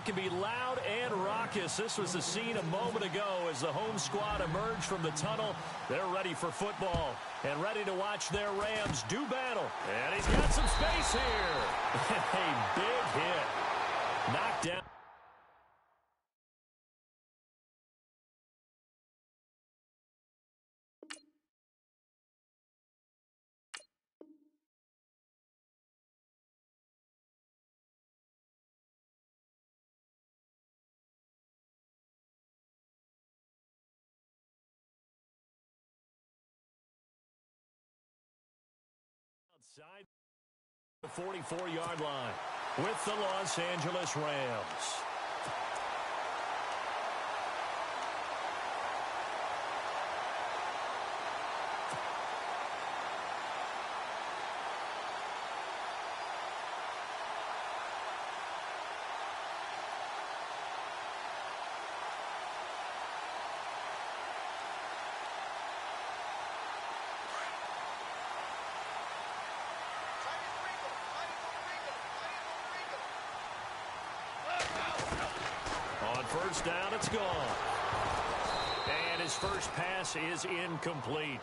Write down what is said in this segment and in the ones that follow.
can be loud and raucous. This was the scene a moment ago as the home squad emerged from the tunnel. They're ready for football and ready to watch their Rams do battle. And he's got some space here. A big hit. Knocked down. Outside the 44-yard line with the Los Angeles Rams. First down, it's gone. And his first pass is incomplete.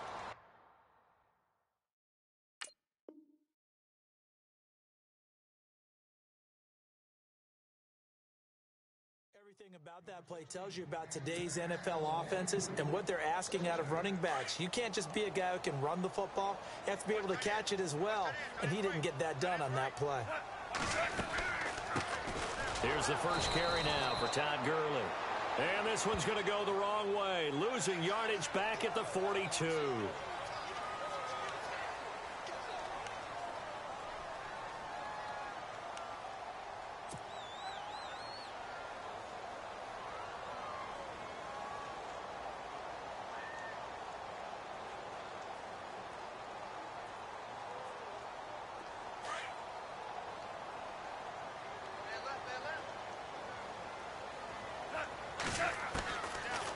Everything about that play tells you about today's NFL offenses and what they're asking out of running backs. You can't just be a guy who can run the football. You have to be able to catch it as well, and he didn't get that done on that play. Here's the first carry now for Todd Gurley. And this one's going to go the wrong way, losing yardage back at the 42.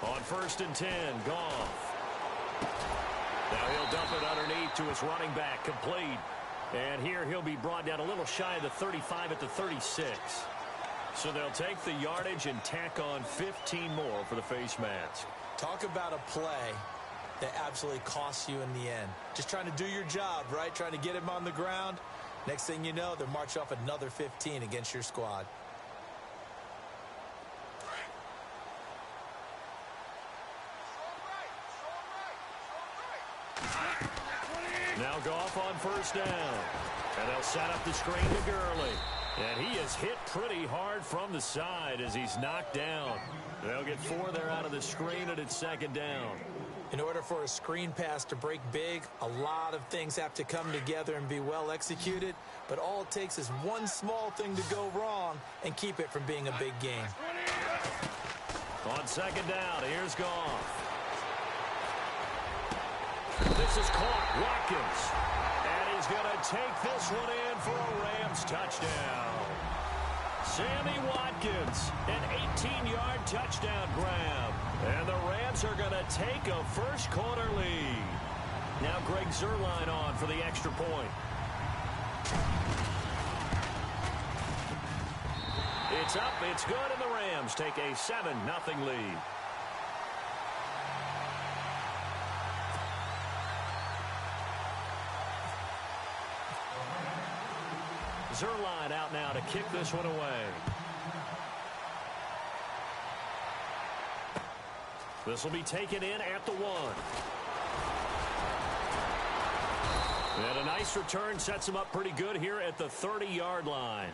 On 1st and 10, Goff. Now he'll dump it underneath to his running back, complete. And here he'll be brought down a little shy of the 35 at the 36. So they'll take the yardage and tack on 15 more for the face mask. Talk about a play that absolutely costs you in the end. Just trying to do your job, right? Trying to get him on the ground. Next thing you know, they're marching off another 15 against your squad. Now Goff on 1st down. And they'll set up the screen to Gurley. And he is hit pretty hard from the side as he's knocked down. They'll get 4 there out of the screen, and it's 2nd down. In order for a screen pass to break big, a lot of things have to come together and be well executed. But all it takes is one small thing to go wrong and keep it from being a big game. On 2nd down, here's Goff. This is caught. Watkins. And he's going to take this one in for a Rams touchdown. Sammy Watkins, an 18-yard touchdown grab. And the Rams are going to take a first-quarter lead. Now Greg Zuerlein on for the extra point. It's up, it's good, and the Rams take a 7-0 lead. Zuerlein out now to kick this one away. This will be taken in at the 1. And a nice return sets him up pretty good here at the 30-yard line.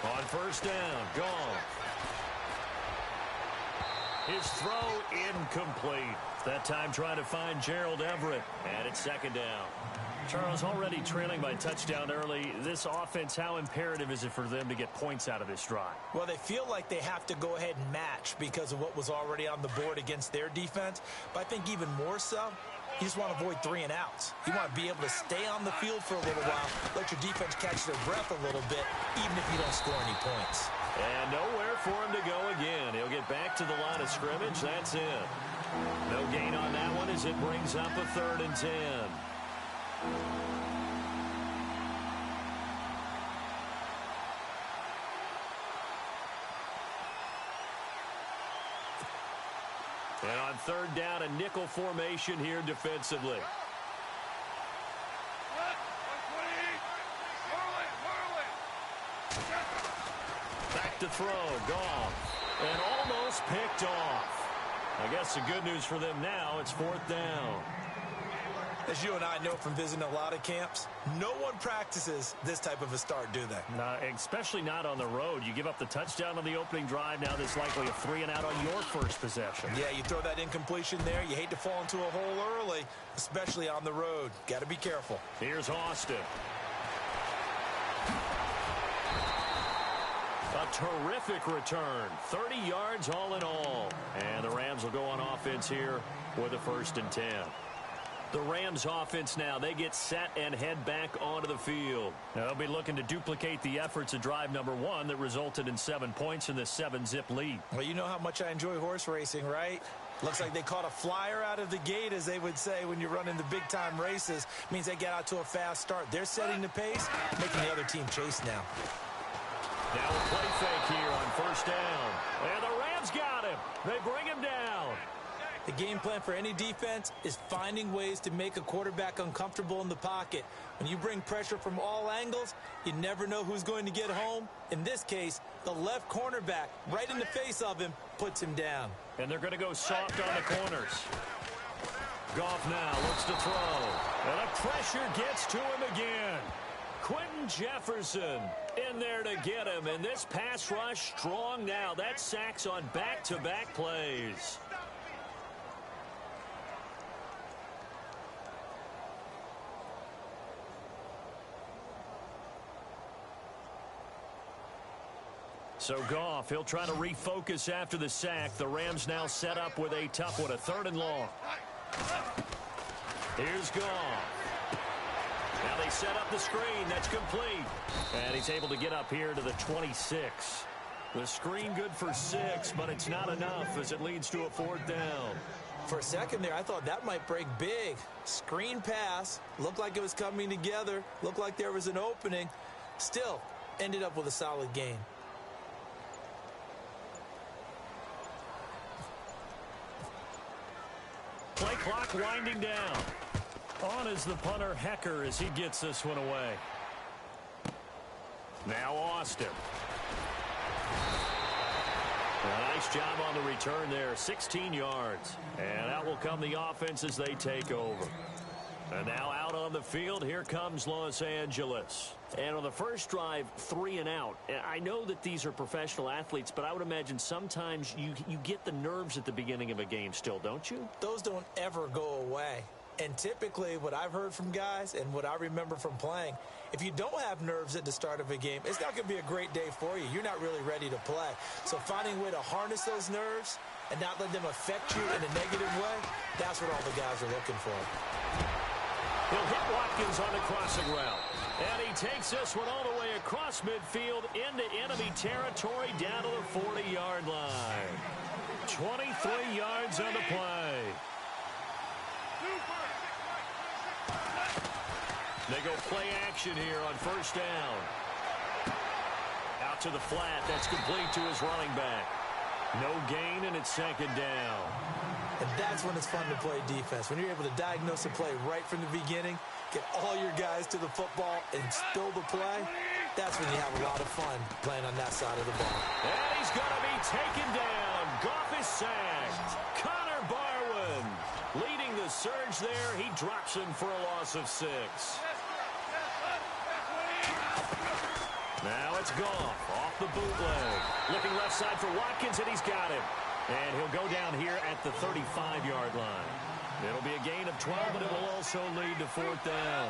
On 1st down, Goff. His throw incomplete. That time trying to find Gerald Everett. And it's second down. Charles, already trailing by touchdown early. This offense, how imperative is it for them to get points out of this drive? Well, they feel like they have to go ahead and match because of what was already on the board against their defense. But I think even more so, you just want to avoid 3 and outs. You want to be able to stay on the field for a little while, let your defense catch their breath a little bit, even if you don't score any points. And nowhere for him to go again. He'll get back to the line of scrimmage. That's it. No gain on that one as it brings up a 3rd and 10. And on 3rd down, a nickel formation here defensively. Back to throw, Goff, and almost picked off. I guess the good news for them now, it's 4th down. As you and I know from visiting a lot of camps, no one practices this type of a start, do they? No, especially not on the road. You give up the touchdown on the opening drive. Now there's likely a 3 and out on your first possession. Yeah, you throw that incompletion there. You hate to fall into a hole early, especially on the road. Got to be careful. Here's Austin. A terrific return. 30 yards all in all. And the Rams will go on offense here with a 1st and 10. The Rams offense now, they get set and head back onto the field. Now, they'll be looking to duplicate the efforts of drive number 1 that resulted in 7 points in the 7-zip lead. Well, you know how much I enjoy horse racing, right? Looks like they caught a flyer out of the gate, as they would say when you're running the big-time races. Means they get out to a fast start. They're setting the pace, making the other team chase now. Now a play fake here on 1st down. And the Rams got him. They bring him down. The game plan for any defense is finding ways to make a quarterback uncomfortable in the pocket. When you bring pressure from all angles, you never know who's going to get home. In this case, the left cornerback, right in the face of him, puts him down. And they're going to go soft on the corners. Goff now looks to throw. And the pressure gets to him again. Quentin Jefferson in there to get him. And this pass rush strong now. That's sacks on back-to-back plays. So Goff, he'll try to refocus after the sack. The Rams now set up with a tough one, a 3rd and long. Here's Goff. Now they set up the screen. That's complete. And he's able to get up here to the 26. The screen good for 6, but it's not enough as it leads to a 4th down. For a second there, I thought that might break big. Screen pass. Looked like it was coming together. Looked like there was an opening. Still, ended up with a solid game. Play clock winding down. On is the punter, Hecker, as he gets this one away. Now Austin. A nice job on the return there, 16 yards. And out will come the offense as they take over. And now out on the field, here comes Los Angeles. And on the first drive, 3 and out. I know that these are professional athletes, but I would imagine sometimes you get the nerves at the beginning of a game still, don't you? Those don't ever go away. And typically what I've heard from guys and what I remember from playing, if you don't have nerves at the start of a game, it's not going to be a great day for you. You're not really ready to play. So finding a way to harness those nerves and not let them affect you in a negative way, that's what all the guys are looking for. He'll hit Watkins on the crossing route. And he takes this one all the way across midfield into enemy territory down to the 40-yard line. 23 yards on the play. They go play action here on 1st down. Out to the flat. That's complete to his running back. No gain, and it's 2nd down. And that's when it's fun to play defense. When you're able to diagnose a play right from the beginning, get all your guys to the football, and spill the play, that's when you have a lot of fun playing on that side of the ball. And he's going to be taken down. Goff is sacked. Connor Barwin leading the surge there. He drops him for a loss of 6. Now it's Goff off the bootleg. Looking left side for Watkins, and he's got him. And he'll go down here at the 35-yard line. It'll be a gain of 12, but it will also lead to fourth down.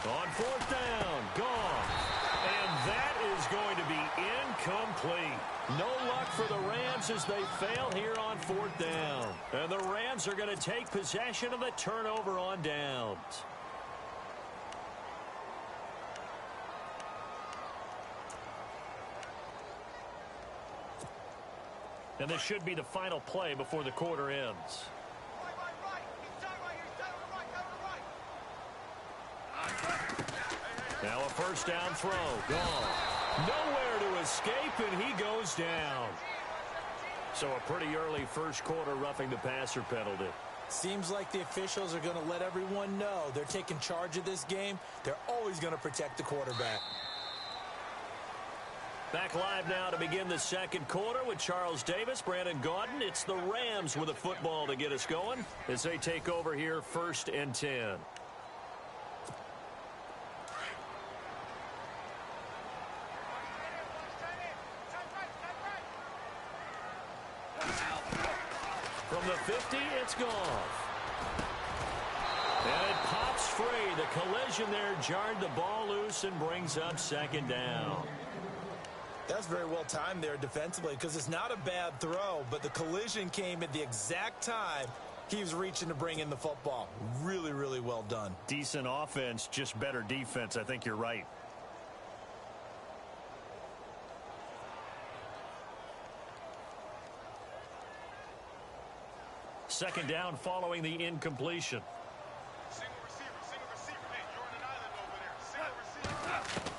On fourth down, gone. And that is going to be incomplete. No luck for the Rams as they fail here on fourth down. And the Rams are going to take possession of the turnover on downs. And this should be the final play before the quarter ends. Now a first down throw. Gone. Nowhere to escape, and he goes down. So a pretty early first quarter roughing the passer penalty. Seems like the officials are going to let everyone know they're taking charge of this game. They're always going to protect the quarterback. Back live now to begin the second quarter with Charles Davis, Brandon Gaudin. It's the Rams with a football to get us going as they take over here 1st and 10. From the 50, it's gone. And it pops free. The collision there jarred the ball loose and brings up second down. That's very well timed there defensively because it's not a bad throw, but the collision came at the exact time he was reaching to bring in the football. Really, really well done. Decent offense, just better defense. I think you're right. Second down following the incompletion. Single receiver. Hey, you're on an island over there. Single receiver.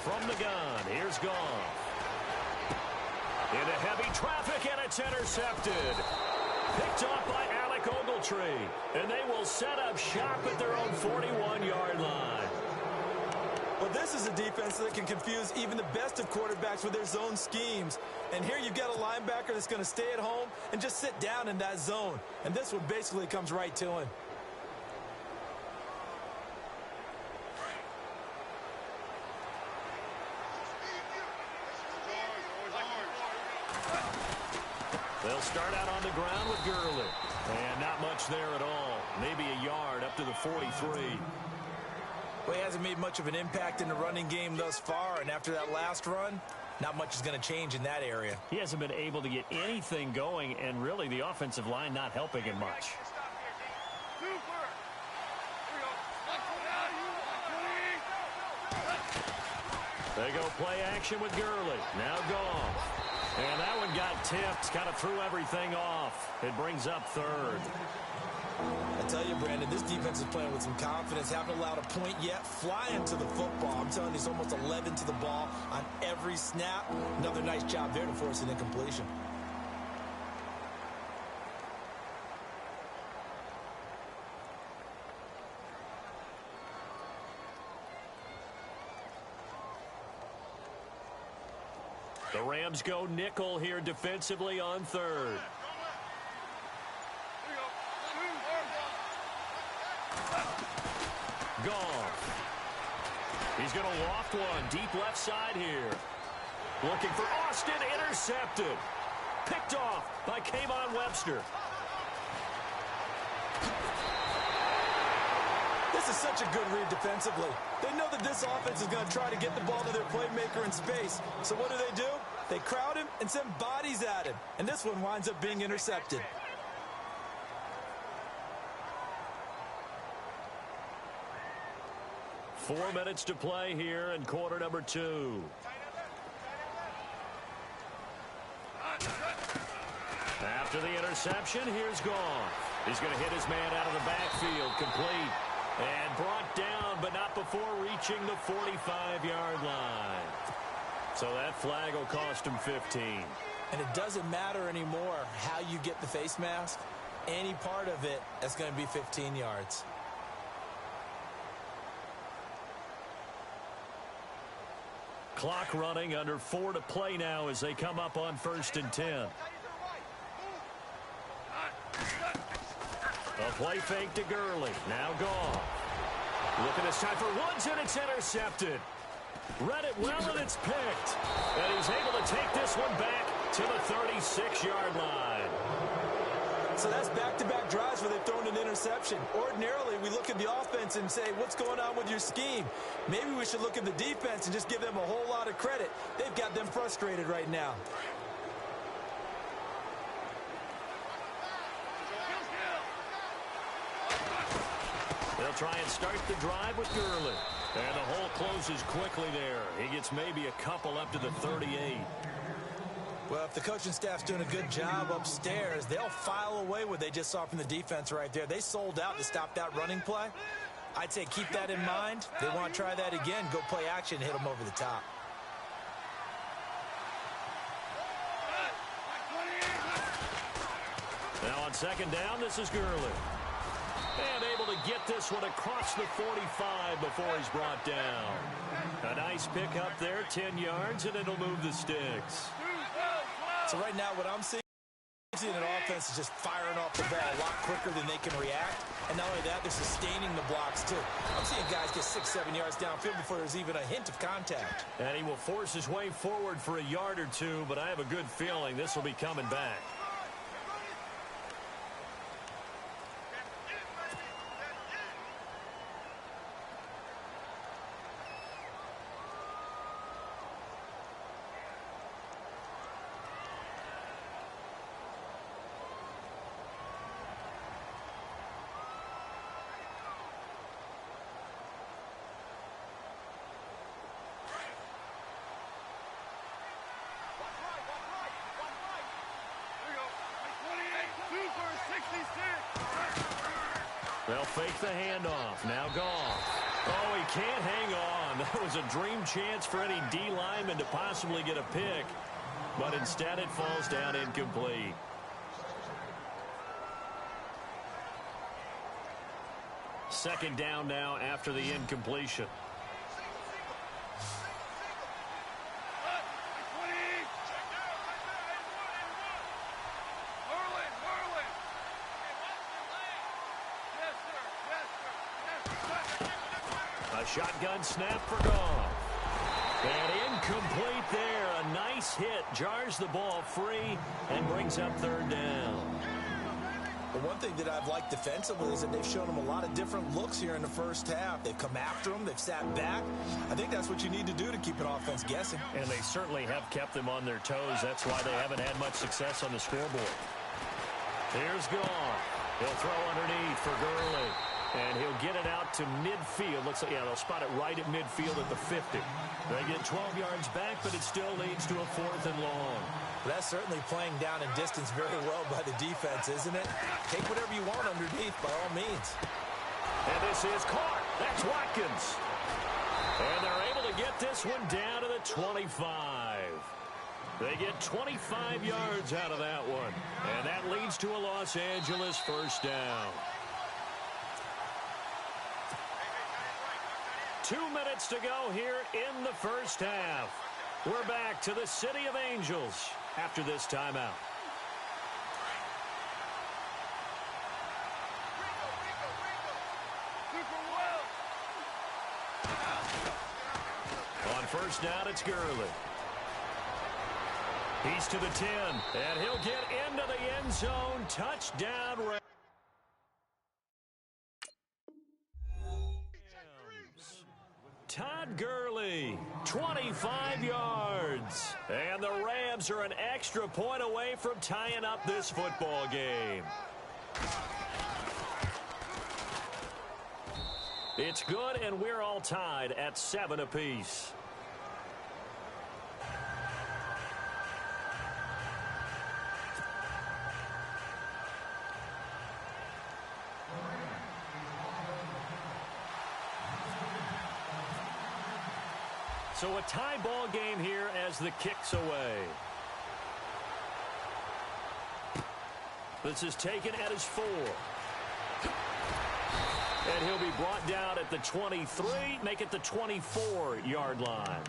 From the gun, here's Goff. Into heavy traffic, and it's intercepted. Picked off by Alec Ogletree. And they will set up shop at their own 41-yard line. Well, this is a defense that can confuse even the best of quarterbacks with their zone schemes. And here you've got a linebacker that's going to stay at home and just sit down in that zone. And this one basically comes right to him. They'll start out on the ground with Gurley. And not much there at all. Maybe a yard up to the 43. Well, he hasn't made much of an impact in the running game thus far, and after that last run, not much is going to change in that area. He hasn't been able to get anything going, and really the offensive line not helping him much. They go play action with Gurley. Now gone. And that one got tipped, kind of threw everything off. It brings up third. I tell you, Brandon, this defense is playing with some confidence. Haven't allowed a point yet. Flying to the football. I'm telling you, it's almost 11 to the ball on every snap. Another nice job there to force an incompletion. The Rams go nickel here defensively on third. Goff. He's going to loft one deep left side here. Looking for Austin, intercepted. Picked off by Kayvon Webster. This is such a good read defensively. They know that this offense is going to try to get the ball to their playmaker in space. So what do? They crowd him and send bodies at him. And this one winds up being intercepted. Four minutes to play here in quarter number 2. After the interception, here's Goff. He's going to hit his man out of the backfield, complete. And brought down, but not before reaching the 45-yard line. So that flag will cost him 15. And it doesn't matter anymore how you get the face mask. Any part of it, that's going to be 15 yards. Clock running, under 4 to play now as they come up on 1st and 10. A play fake to Gurley. Now Goff. Looking this time for Woods, and it's intercepted. Read it well, and it's picked. And he's able to take this one back to the 36-yard line. So that's back-to-back drives where they've thrown an interception. Ordinarily, we look at the offense and say, what's going on with your scheme? Maybe we should look at the defense and just give them a whole lot of credit. They've got them frustrated right now. They'll try and start the drive with Gurley. And the hole closes quickly there. He gets maybe a couple up to the 38. Well, if the coaching staff's doing a good job upstairs, they'll file away what they just saw from the defense right there. They sold out to stop that running play. I'd say keep that in mind. They want to try that again. Go play action and hit them over the top. Now on second down, this is Gurley. And able to get this one across the 45 before he's brought down. A nice pickup there, 10 yards, and it'll move the sticks. So right now what I'm seeing an offense is just firing off the ball a lot quicker than they can react. And not only that, they're sustaining the blocks too. I'm seeing guys get 6-7 yards downfield before there's even a hint of contact. And he will force his way forward for a yard or two, but I have a good feeling this will be coming back. They'll fake the handoff. Now Goff. Oh, he can't hang on. That was a dream chance for any D lineman to possibly get a pick. But instead it falls down incomplete. Second down now after the incompletion. A shotgun snap for Goff. And incomplete there. A nice hit. Jars the ball free and brings up third down. But one thing that I've liked defensively is that they've shown them a lot of different looks here in the first half. They've come after them. They've sat back. I think that's what you need to do to keep an offense guessing. And they certainly have kept them on their toes. That's why they haven't had much success on the scoreboard. Here's Goff. He'll throw underneath for Gurley. And he'll get it out to midfield. Looks like, yeah, they'll spot it right at midfield at the 50. They get 12 yards back, but it still leads to a 4th and long. Well, that's certainly playing down in distance very well by the defense, isn't it? Take whatever you want underneath, by all means. And this is caught. That's Watkins. And they're able to get this one down to the 25. They get 25 yards out of that one. And that leads to a Los Angeles first down. 2 minutes to go here in the first half. We're back to the City of Angels after this timeout. On first down, it's Gurley. He's to the 10, and he'll get into the end zone. Touchdown. Todd Gurley, 25 yards. And the Rams are an extra point away from tying up this football game. It's good, and we're all tied at 7 apiece. So a tie ball game here as the kick's away. This is taken at his 4. And he'll be brought down at the 23, make it the 24-yard line.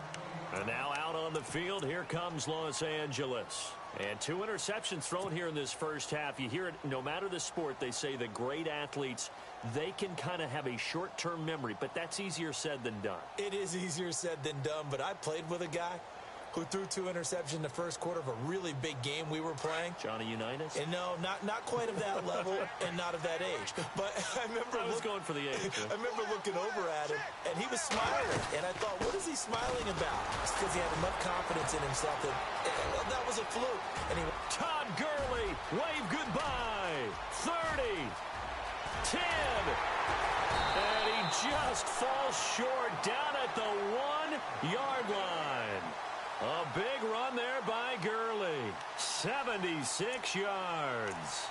And now out on on the field. Here comes Los Angeles. And 2 interceptions thrown here in this first half. You hear it, no matter the sport, they say the great athletes, they can kind of have a short-term memory, but that's easier said than done. It is easier said than done, but I played with a guy who threw 2 interceptions in the first quarter of a really big game we were playing. Johnny Unitas? And no, not quite of that level and not of that age. But I remember I was going for the age. I remember looking over at him, and he was smiling. And I thought, what is he smiling about? It's because he had enough confidence in himself that that was a fluke. And he Todd Gurley, wave goodbye. 30, 10. And he just falls short down at the 1-yard line. A big run there by Gurley. 76 yards.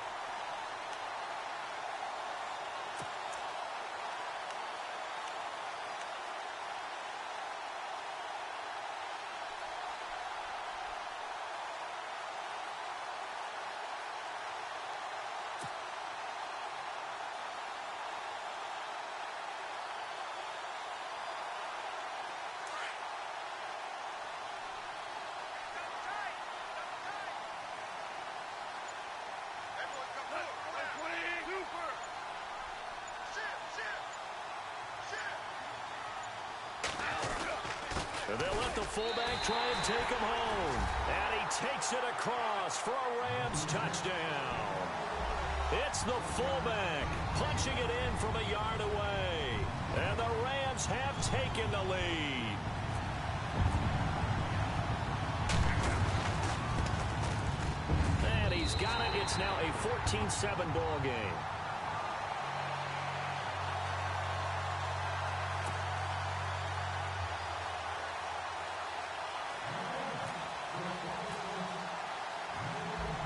They'll let the fullback try and take him home. And he takes it across for a Rams touchdown. It's the fullback punching it in from a yard away. And the Rams have taken the lead. And he's got it. It's now a 14-7 ball game.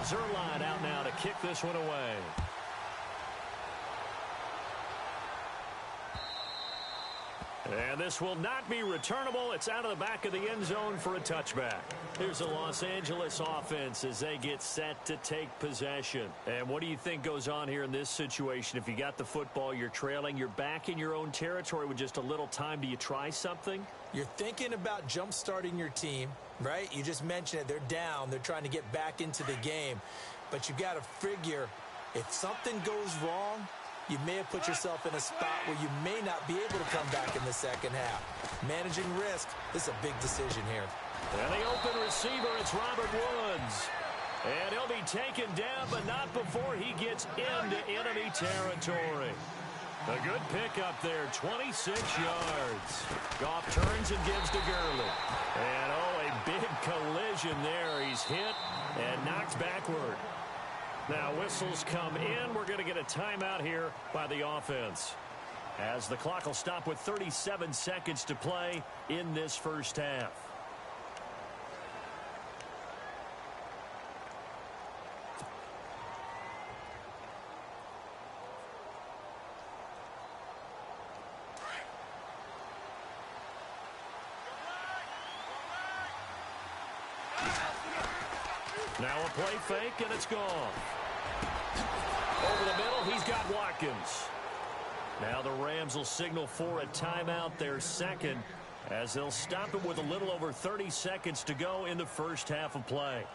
Zerline out now to kick this one away. And this will not be returnable. It's out of the back of the end zone for a touchback. Here's the Los Angeles offense as they get set to take possession. And what do you think goes on here in this situation? If you got the football, you're trailing, you're back in your own territory with just a little time. Do you try something? You're thinking about jump-starting your team, right? You just mentioned it. They're down. They're trying to get back into the game. But you got to figure if something goes wrong, you may have put yourself in a spot where you may not be able to come back in the second half. Managing risk, this is a big decision here. And the open receiver, it's Robert Woods. And he'll be taken down, but not before he gets into enemy territory. A good pickup there, 26 yards. Goff turns and gives to Gurley. And, oh, a big collision there. He's hit and knocked backward. Now, whistles come in. We're going to get a timeout here by the offense, as the clock will stop with 37 seconds to play in this first half. Now a play fake, and it's gone. Over the middle, he's got Watkins. Now the Rams will signal for a timeout, their second, as they'll stop it with a little over 30 seconds to go in the first half of play.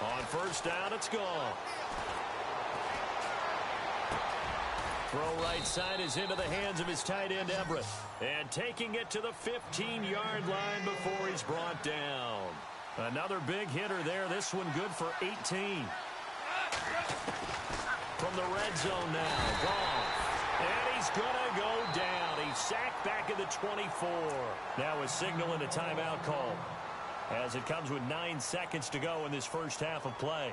On first down, it's gone. Throw right side is into the hands of his tight end, Everett. And taking it to the 15-yard line before he's brought down. Another big hitter there. This one good for 18. From the red zone now, Goff. And he's going to go down. He's sacked back at the 24. Now a signal and a timeout call, as it comes with 9 seconds to go in this first half of play.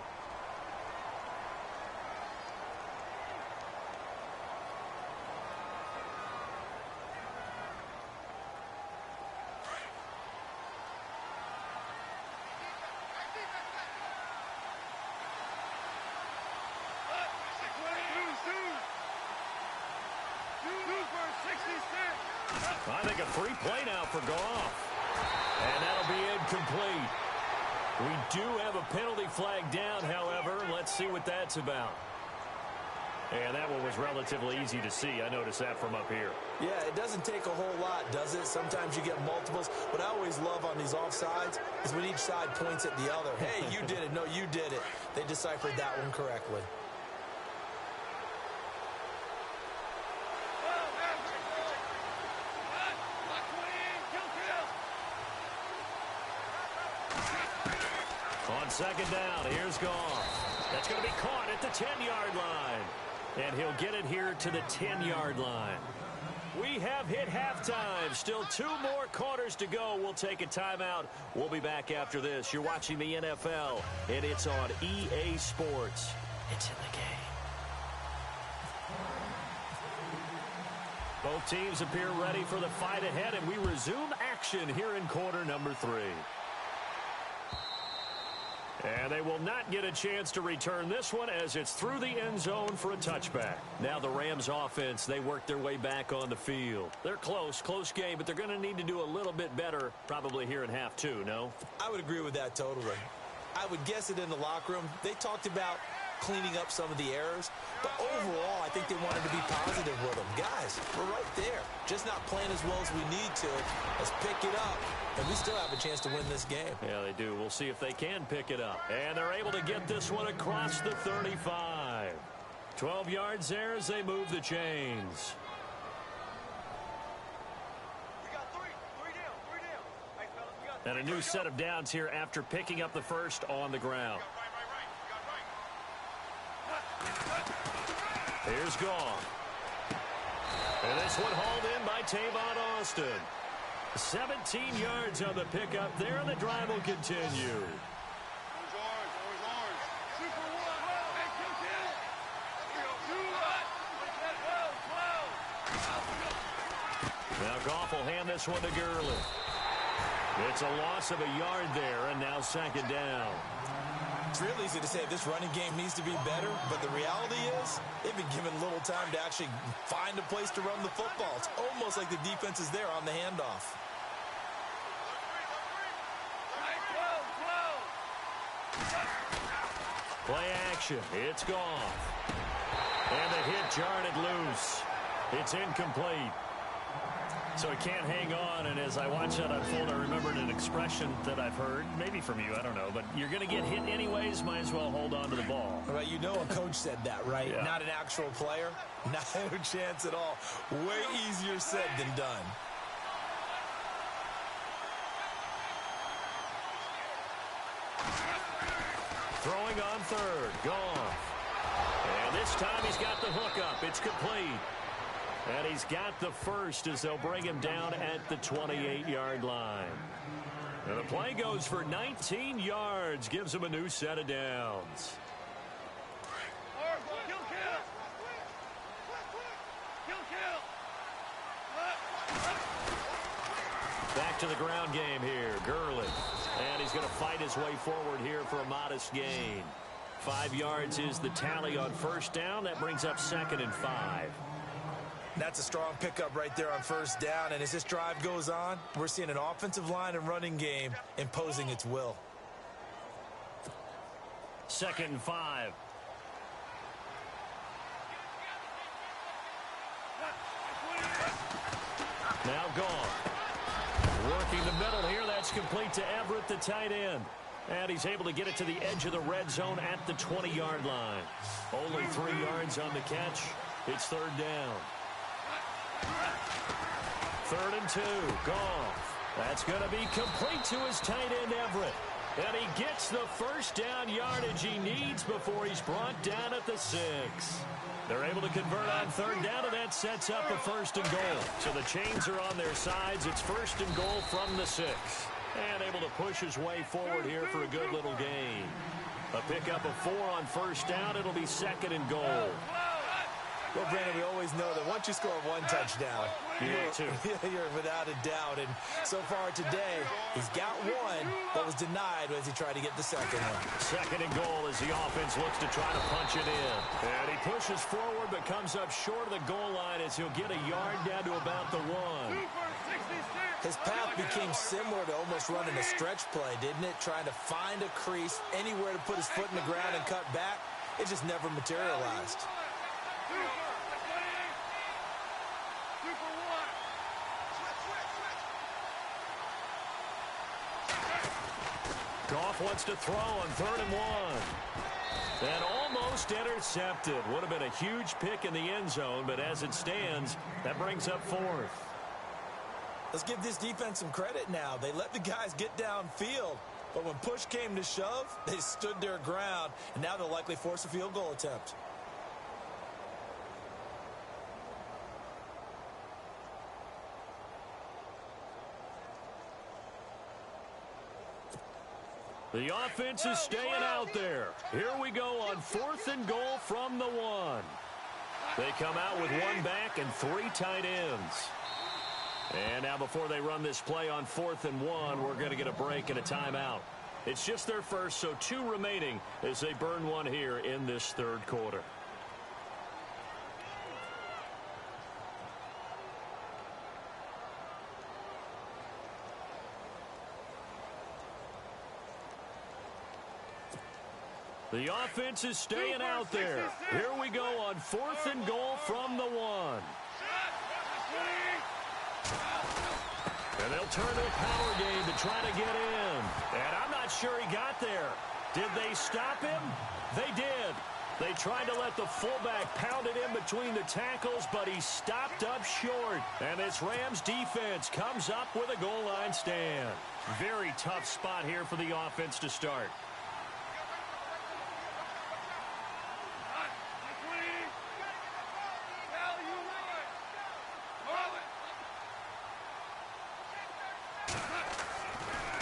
I think a free play now for Goff. And that'll be incomplete. We do have a penalty flag down, however. Let's see what that's about. And that one was relatively easy to see. I noticed that from up here. Yeah, it doesn't take a whole lot, does it? Sometimes you get multiples. What I always love on these offsides is when each side points at the other. Hey, you did it. No, you did it. They deciphered that one correctly. On second down, here's Goff. That's going to be caught at the 10-yard line. And he'll get it here to the 10-yard line. We have hit halftime. Still 2 more quarters to go. We'll take a timeout. We'll be back after this. You're watching the NFL, and it's on EA Sports. It's in the game. Both teams appear ready for the fight ahead, and we resume action here in quarter number 3. And they will not get a chance to return this one as it's through the end zone for a touchback. Now the Rams offense, they work their way back on the field. They're close game, but they're going to need to do a little bit better probably here in half 2, no? I would agree with that totally. I would guess it in the locker room. They talked about cleaning up some of the errors, but overall I think they wanted to be positive with them. Guys, we're right there. Just not playing as well as we need to. Let's pick it up, and we still have a chance to win this game. Yeah, they do. We'll see if they can pick it up. And they're able to get this one across the 35. 12 yards there as they move the chains. And a new set of downs here after picking up the first on the ground. Here's Goff. And this one hauled in by Tavon Austin. 17 yards on the pickup there, and the drive will continue. Now Goff will hand this one to Gurley. It's a loss of a yard there, and now second down. It's real easy to say this running game needs to be better, but the reality is they've been given little time to actually find a place to run the football. It's almost like the defense is there on the handoff. Play action. It's Goff. And the hit jarred it loose. It's incomplete. So he can't hang on, and as I watch that unfold, I remembered an expression that I've heard, maybe from you, I don't know, but you're going to get hit anyways, might as well hold on to the ball. Right, you know a coach said that, right? Yeah. Not an actual player. Not a chance at all. Way easier said than done. Throwing on third, Goff. And this time he's got the hook up. It's complete. And he's got the first as they'll bring him down at the 28-yard line. And the play goes for 19 yards, gives him a new set of downs. Back to the ground game here, Gurley. And he's going to fight his way forward here for a modest gain. 5 yards is the tally on first down. That brings up 2nd and 5. That's a strong pickup right there on first down. And as this drive goes on, we're seeing an offensive line and running game imposing its will. 2nd and 5. Now Goff. Working the middle here. That's complete to Everett, the tight end. And he's able to get it to the edge of the red zone at the 20-yard line. Only 3 yards on the catch. It's third down. 3rd and 2. Goff. That's going to be complete to his tight end, Everett. And he gets the first down yardage he needs before he's brought down at the 6. They're able to convert on third down, and that sets up a 1st and goal. So the chains are on their sides. It's 1st and goal from the 6. And able to push his way forward here for a good little gain. A pickup of 4 on first down. It'll be 2nd and goal. Well, Brandon, we always always know that once you score one touchdown, you're without a doubt. And so far today, he's got one, but was denied as he tried to get the second one. Second and goal as the offense looks to try to punch it in. And he pushes forward but comes up short of the goal line as he'll get a yard down to about the 1. His path became similar to almost running a stretch play, didn't it? Trying to find a crease, anywhere to put his foot in the ground and cut back. It just never materialized. Goff wants to throw on 3rd and 1. And almost intercepted. Would have been a huge pick in the end zone, but as it stands, that brings up 4th. Let's give this defense some credit now. They let the guys get downfield, but when push came to shove, they stood their ground, and now they'll likely force a field goal attempt. The offense is staying out there. Here we go on 4th and goal from the 1. They come out with 1 back and 3 tight ends. And now before they run this play on 4th and 1, we're going to get a break and a timeout. It's just their first, so 2 remaining as they burn 1 here in this 3rd quarter. The offense is staying out there. Here we go on 4th and goal from the 1. And they'll turn to a power game to try to get in. And I'm not sure he got there. Did they stop him? They did. They tried to let the fullback pound it in between the tackles, but he stopped up short. And this Rams defense comes up with a goal line stand. Very tough spot here for the offense to start.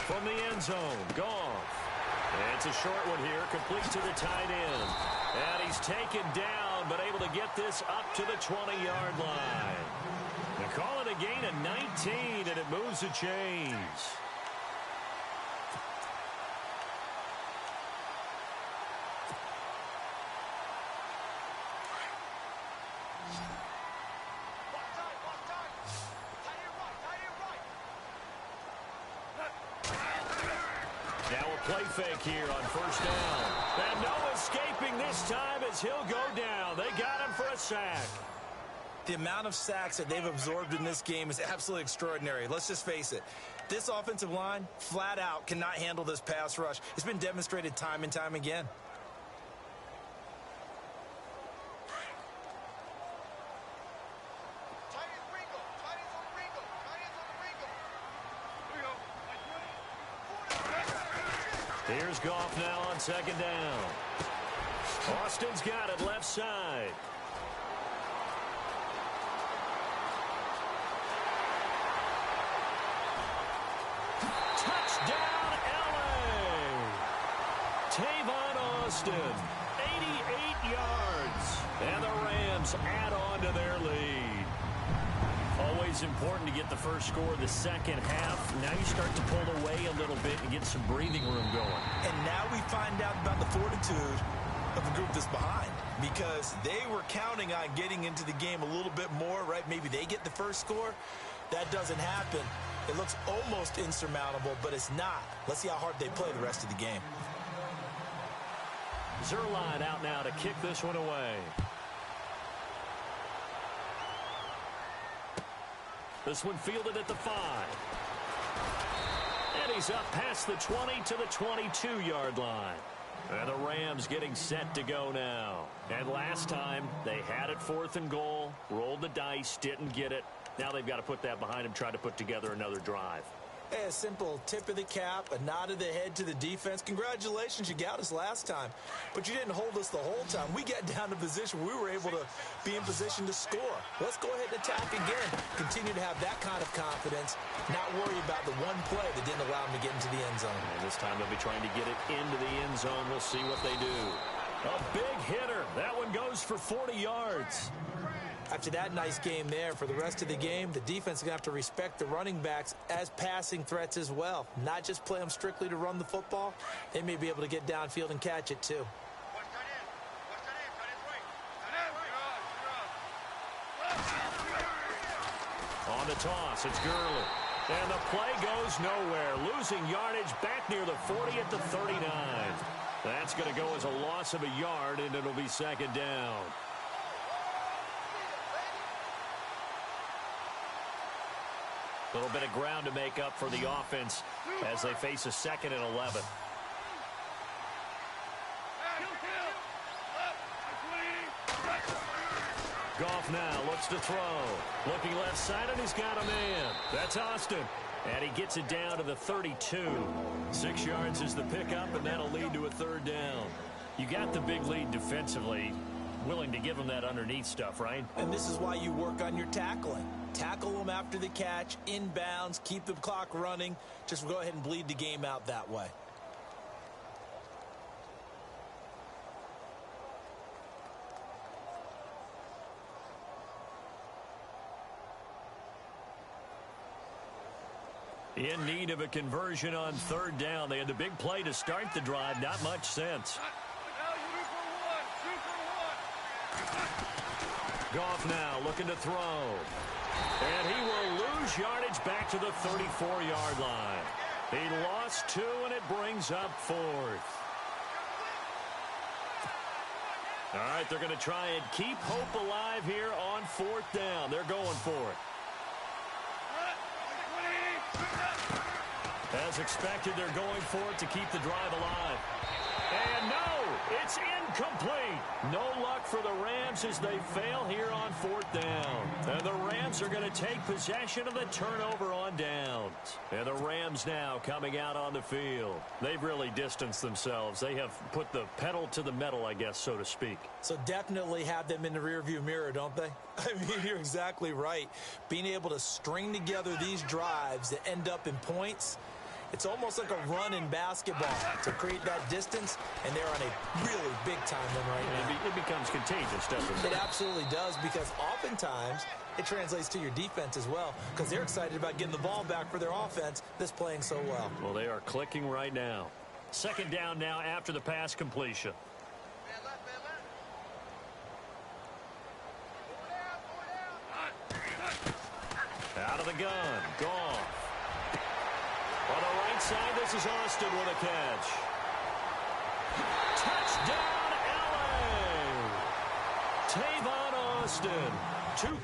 From the end zone, Goff. And it's a short one here, complete to the tight end. And he's taken down, but able to get this up to the 20-yard line. They call it a gain of 19, and it moves the chains. Now a play fake here on 1st down. And no escaping this time as he'll go down. They got him for a sack. The amount of sacks that they've absorbed in this game is absolutely extraordinary. Let's just face it. This offensive line, flat out, cannot handle this pass rush. It's been demonstrated time and time again. Here's Goff now on 2nd down. Austin's got it left side. Touchdown, L.A. Tavon Austin, 88 yards. And the Rams add on to their lead. Always important to get the first score of the second half. Now you start to pull away a little bit and get some breathing room going. And now we find out about the fortitude of the group that's behind, because they were counting on getting into the game a little bit more, right? Maybe they get the first score. That doesn't happen. It looks almost insurmountable, but it's not. Let's see how hard they play the rest of the game. Zerline out now to kick this one away. This one fielded at the 5. And he's up past the 20 to the 22-yard line. And the Rams getting set to go now. And last time, they had it 4th and goal, rolled the dice, didn't get it. Now they've got to put that behind them, try to put together another drive. Hey, a simple tip of the cap, a nod of the head to the defense. Congratulations, you got us last time. But you didn't hold us the whole time. We got down to position. We were able to be in position to score. Let's go ahead and attack again. Continue to have that kind of confidence, not worry about the one play that didn't allow them to get into the end zone. And this time they'll be trying to get it into the end zone. We'll see what they do. A big hitter. That one goes for 40 yards. After that nice game there, for the rest of the game, the defense is going to have to respect the running backs as passing threats as well. Not just play them strictly to run the football. They may be able to get downfield and catch it too. On the toss, it's Gurley. And the play goes nowhere. Losing yardage back near the 40 at the 39. That's going to go as a loss of a yard, and it'll be second down. A little bit of ground to make up for the offense as they face a 2nd and 11. Goff now looks to throw. Looking left side, and he's got a man. That's Austin. And he gets it down to the 32. 6 yards is the pickup, and that'll lead to a 3rd down. You got the big lead defensively. Willing to give them that underneath stuff, right? And this is why you work on your tackling. Tackle them after the catch, inbounds, keep the clock running. Just go ahead and bleed the game out that way. In need of a conversion on 3rd down. They had the big play to start the drive. Not much sense. Goff now looking to throw. And he will lose yardage back to the 34-yard line. He lost 2, and it brings up 4th. All right, they're going to try and keep hope alive here on 4th down. They're going for it. As expected, they're going for it to keep the drive alive. And no, it's incomplete. No luck for the Rams as they fail here on 4th down. And the Rams are going to take possession of the turnover on downs. And the Rams now coming out on the field. They've really distanced themselves. They have put the pedal to the metal, I guess, so to speak. So definitely have them in the rearview mirror, don't they? I mean, you're exactly right. Being able to string together these drives that end up in points, it's almost like a run in basketball to create that distance, and they're on a really big-time run right now. It becomes contagious, doesn't it? It absolutely does, because oftentimes it translates to your defense as well, because they're excited about getting the ball back for their offense that's playing so well. Well, they are clicking right now. 2nd down now after the pass completion. Out of the gun. Goff. On the right side, this is Austin with a catch. Touchdown, L.A. Tavon Austin. 2